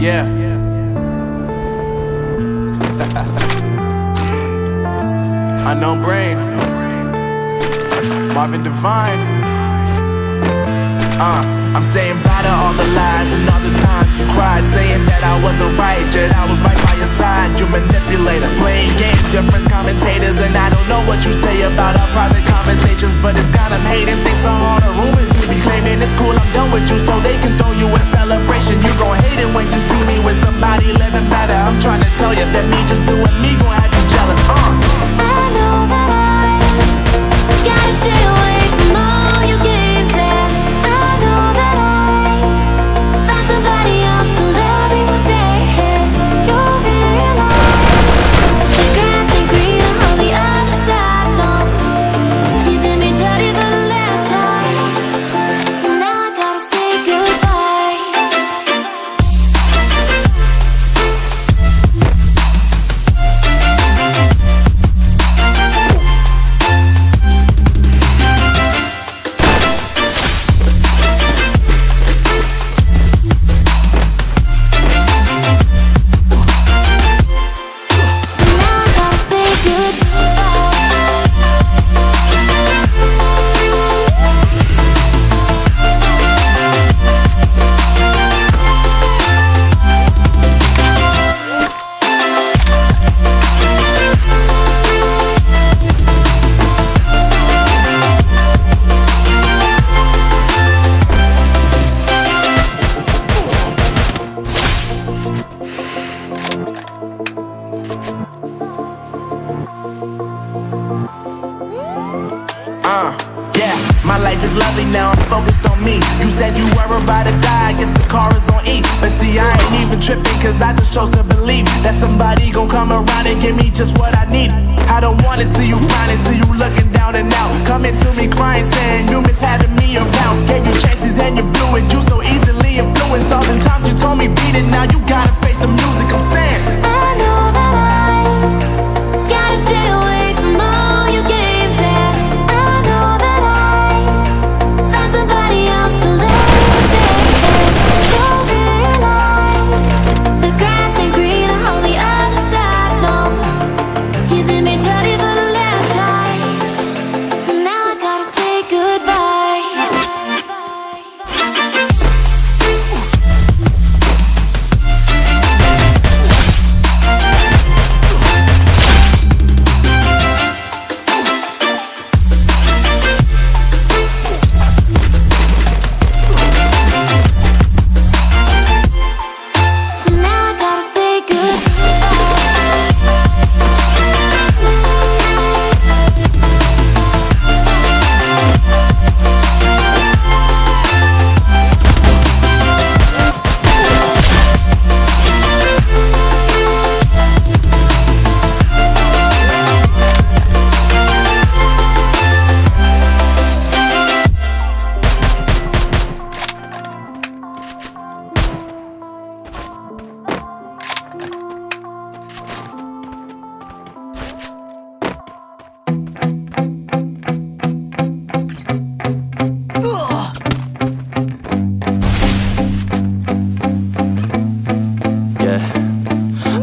Yeah. Unknown Brain, Marvin Divine. I'm saying bye to all the lies and all the times you cried, saying that I wasn't right, yet I was right by your side. You manipulator, playing games, your friends commentators, and I don't know what you say about our private conversations, but it's got them hating thanks to all the rumors you be claiming. It's cool, I'm done with you, so they can throw you a celebration. You gon' hate it when you see me with somebody living better. I'm trying to tell you that me just doing me gon' have you jealous. I know that I gotta stay away from all your games, yeah. I know that I found somebody else to love me one day, yeah. You'll realize the grass ain't greener on the other side, no. You did me dirty for the last time, so now I gotta say goodbye. Yeah, my life is lovely now, I'm focused on me. You said you were about to die, I guess the car is on E. But see, I ain't even tripping, cause I just chose to believe that somebody gon' come around and give me just what I need. I don't wanna see you crying, see you looking down and out, coming to me crying, saying you miss having me around. Gave you chances and you blew it, you so easily influenced. All the times you told me beat it, now you gotta face the music. I'm saying I know that I gotta stay away from all your games, yeah. I know that I found somebody else to love me one day, yeah. You'll realize the grass ain't greener on the other side, no. You did me dirty for the last time, so now I gotta say goodbye. So now I gotta say goodbye.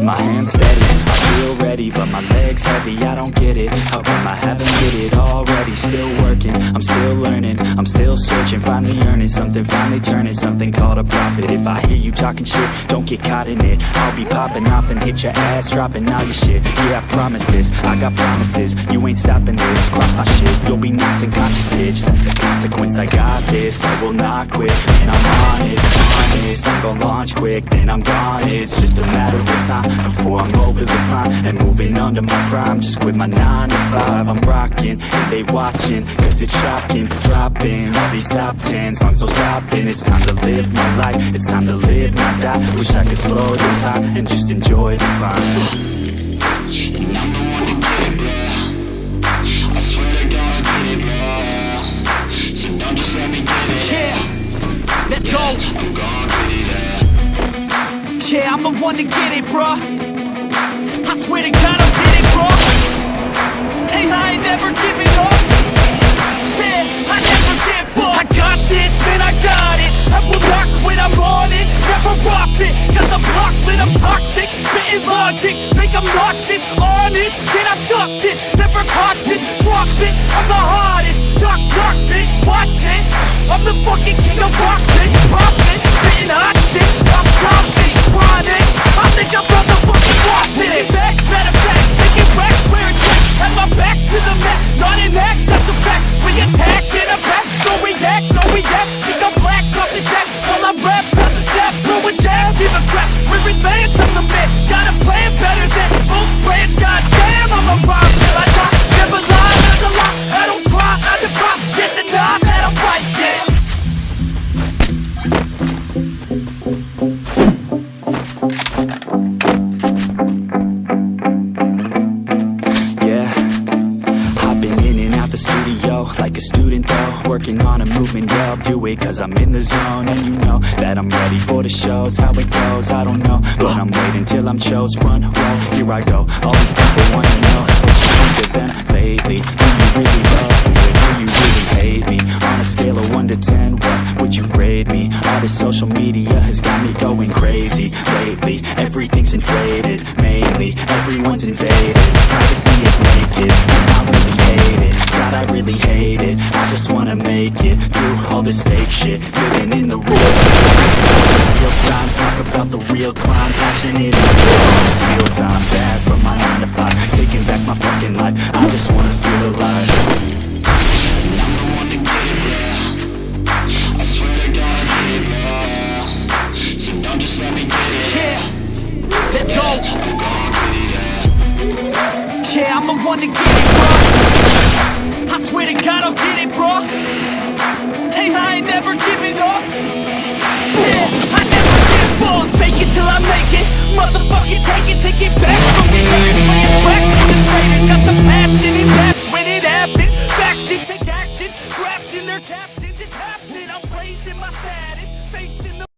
My hands steady, I feel ready, but my legs heavy, I don't get it. How come I haven't hit it already? Still working, I'm still learning, I'm still searching, finally earning something, finally turning something called a profit. If I hear you talking shit, don't get caught in it. I'll be popping off and hit your ass, dropping all your shit. Yeah, I promise this, I got promises, you ain't stopping this. Cross my shit, you'll be knocked unconscious, bitch. That's the consequence, I got this, I will not quit. And I'm on it, honest, I'm gon' launch quick, then I'm gone. It's just a matter of time before I'm over the climb and moving under my prime. Just quit my 9 to 5, I'm rocking, and they watching, cause it's shocking. Dropping all these top 10 songs, so stopping. It's time to live my life, it's time to live, not die. Wish I could slow the time and just enjoy the climb. And I'm the one to get it, bro. I swear to God I get it, bro. So don't just let me get it. Yeah, let's go. I'm gon' get it, Yeah, I'm the one to get it, bruh. I swear to God I'm getting it, bruh. Hey, I ain't never giving up. Said I never give up. I got this, man, I got it. I will not quit, I'm on it. Never off it. Got the blood. this, honest. Can I stop this? Never cautious, drop it. I'm the hardest, dark, bitch. Watch it. I'm the fucking king of rock, bitch. Profit, spitting hot shit. I'm profit, chronic. I think I'm from the fucking Washington. Take it back, matter of fact, take it back, where it's at. Have my back to the mat, not an act, that's a fact. We attack in a back, no react, no react. Think I'm black, off his back, while I rap, pass a step, throw a jab, give a crap. We're advanced, I'm a man, got a plan better than most brands. Goddamn, I'm a rock till I die. Never lie, that's a lie. I don't try, I defy. Yes and nah, that I'm right, yeah. Yeah, I've been in and out the studio like a student though, working on a movement, yeah, I'll do it cause I'm in the zone. And you know that I'm ready for the shows, how it goes, I don't know, but I'm waiting till I'm chose. Front row, here I go, all these people wanna know what you think of them lately. Do you really love me, or do you really hate me? On a scale of 1 to 10, what would you grade me? All this social media has got me going crazy lately. Everything's inflated, mainly, everyone's invaded. Privacy is naked, and I really hate it. God, I really hate it. I just wanna make it through all this fake shit, living in the real times, talk about the real climb, passionate and steal time, bad from my 9 to 5, taking back my fucking life. I just wanna feel alive. I'm the one to get it, bro. I swear to God, I get it, bro. So don't just let me get it. Yeah, let's go. I'm gonna get it, yeah. Yeah, I'm the one to get it, bro. I swear to God, I'll get it, bro. Hey, I ain't never giving up. Yeah, I never give up. Fake it till I make it. Motherfucking take it back from these haters playing tracks. The traitors got the passion, and that's when it happens. Factions take actions, trapped in their cap.